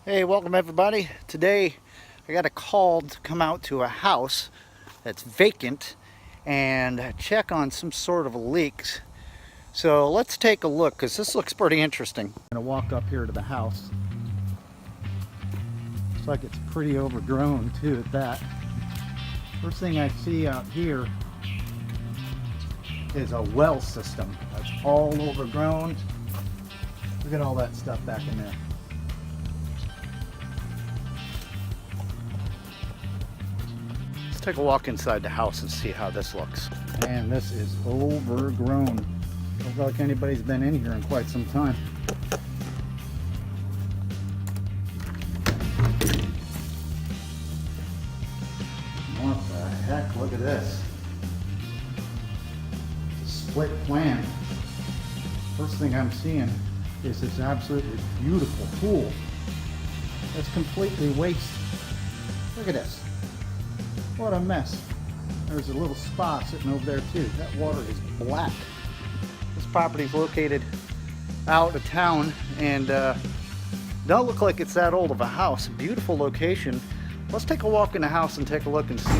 Hey, welcome everybody. Today I got a call to come out to a house that's vacant and check on some sort of leaks. So let's take a look because this looks pretty interesting. I'm gonna walk up here to the house. Looks like it's pretty overgrown too at that. First thing I see out here is a well system that's all overgrown. Look at all that stuff back in there. Let's take a walk inside the house and see how this looks. Man, this is overgrown. Doesn't look like anybody's been in here in quite some time. What the heck? Look at this. It's a split plan. First thing I'm seeing is this absolutely beautiful pool. It's completely wasted. Look at this. What a mess. There's a little spot sitting over there too. That water is black. This property is located out of town and don't look like it's that old of a house. Beautiful location. Let's take a walk in the house and take a look and see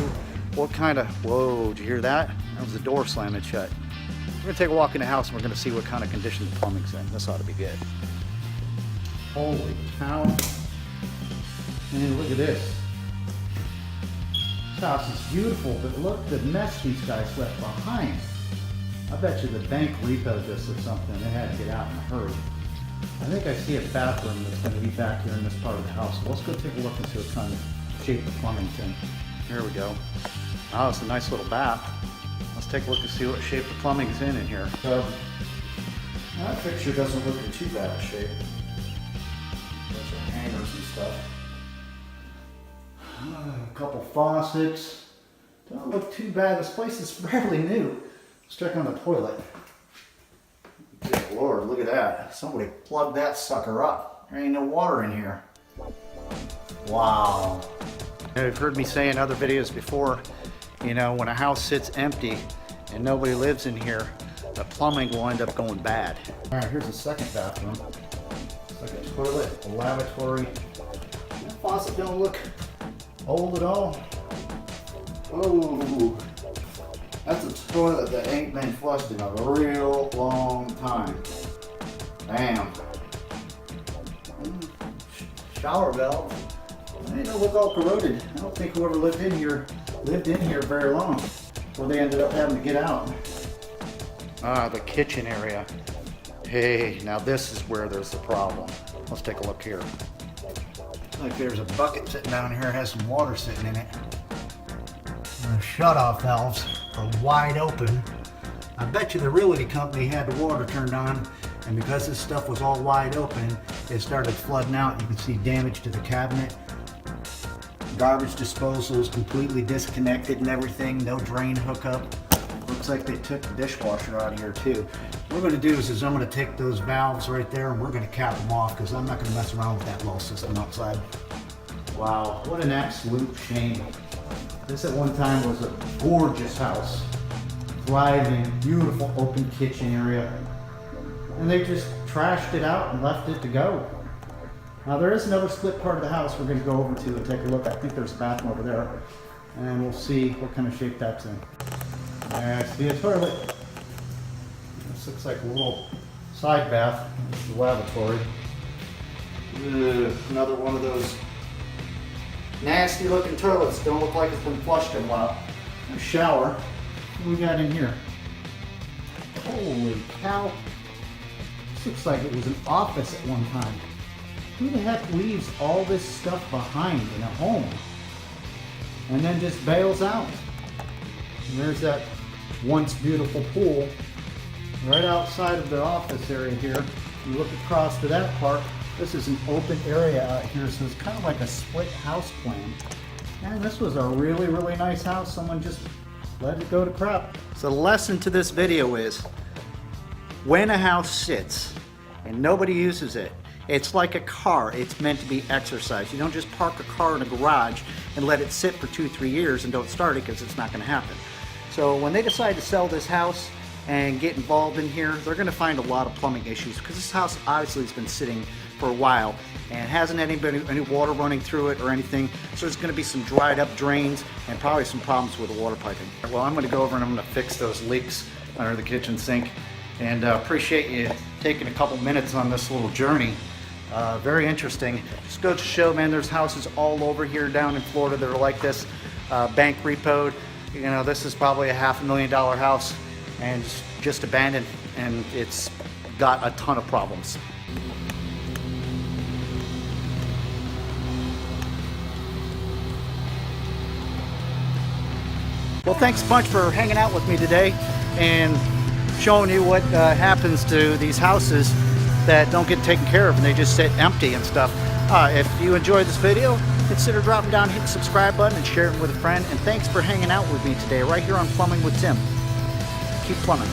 what kind of, whoa, did you hear that? That was the door slamming shut. We're gonna take a walk in the house and we're gonna see what kind of condition the plumbing's in. This ought to be good. Holy cow. Man, look at this. This house is beautiful, but look the mess these guys left behind. I bet you the bank repoed this or something. They had to get out in a hurry. I think I see a bathroom that's going to be back here in this part of the house. So let's go take a look and see what kind of shape the plumbing's in. Here we go. Oh, it's a nice little bath. Let's take a look and see what shape the plumbing's in here. So, that picture doesn't look in too bad a shape. Bunch of hangers and stuff. A couple faucets. Don't look too bad. This place is fairly new. Let's check on the toilet. Good Lord, look at that. Somebody plugged that sucker up. There ain't no water in here. Wow. You've heard me say in other videos before, you know, when a house sits empty and nobody lives in here, the plumbing will end up going bad. All right, here's the second bathroom. Second toilet, a lavatory. That faucet don't look old at all. Oh, that's a toilet that ain't been flushed in a real long time. Damn. Shower valve. They don't look all corroded. I don't think whoever lived in here very long before they ended up having to get out. Ah, the kitchen area. Hey, now this is where there's the problem. Let's take a look here. Like there's a bucket sitting down here, it has some water sitting in it. The shut-off valves are wide open. I bet you the realty company had the water turned on, and because this stuff was all wide open, it started flooding out. You can see damage to the cabinet. Garbage disposal is completely disconnected and everything, no drain hookup. Looks like they took the dishwasher out of here too. What we're going to do is I'm going to take those valves right there and we're going to cap them off because I'm not going to mess around with that little system outside. Wow, what an absolute shame. This at one time was a gorgeous house. Thriving, beautiful open kitchen area. And they just trashed it out and left it to go. Now there is another split part of the house we're going to go over to and take a look. I think there's a bathroom over there. And we'll see what kind of shape that's in. There's the toilet. This looks like a little side bath. This is the lavatory. Another one of those nasty looking toilets. Don't look like it's been flushed in a while. A shower. What do we got in here? Holy cow. This looks like it was an office at one time. Who the heck leaves all this stuff behind in a home and then just bails out? And there's that once beautiful pool right outside of the office area here. You look across to that part, this is an open area out here, so it's kind of like a split house plan. And this was a really, really nice house. Someone just let it go to crap. So the lesson to this video is, when a house sits and nobody uses it, it's like a car. It's meant to be exercised. You don't just park a car in a garage and let it sit for 2-3 years and don't start it because it's not going to happen. So when they decide to sell this house and get involved in here, they're going to find a lot of plumbing issues because this house obviously has been sitting for a while and hasn't had any water running through it or anything. So there's going to be some dried up drains and probably some problems with the water piping. Well, I'm going to go over and I'm going to fix those leaks under the kitchen sink. And appreciate you taking a couple minutes on this little journey. Very interesting. Just goes to show, man, there's houses all over here down in Florida that are like this, bank repoed. You know, this is probably a $500,000 house and just abandoned, and it's got a ton of problems. Well, thanks a bunch for hanging out with me today and showing you what happens to these houses that don't get taken care of and they just sit empty and stuff. If you enjoyed this video, consider dropping down, hit the subscribe button, and share it with a friend. And thanks for hanging out with me today right here on Plumbing with Tim. Keep plumbing.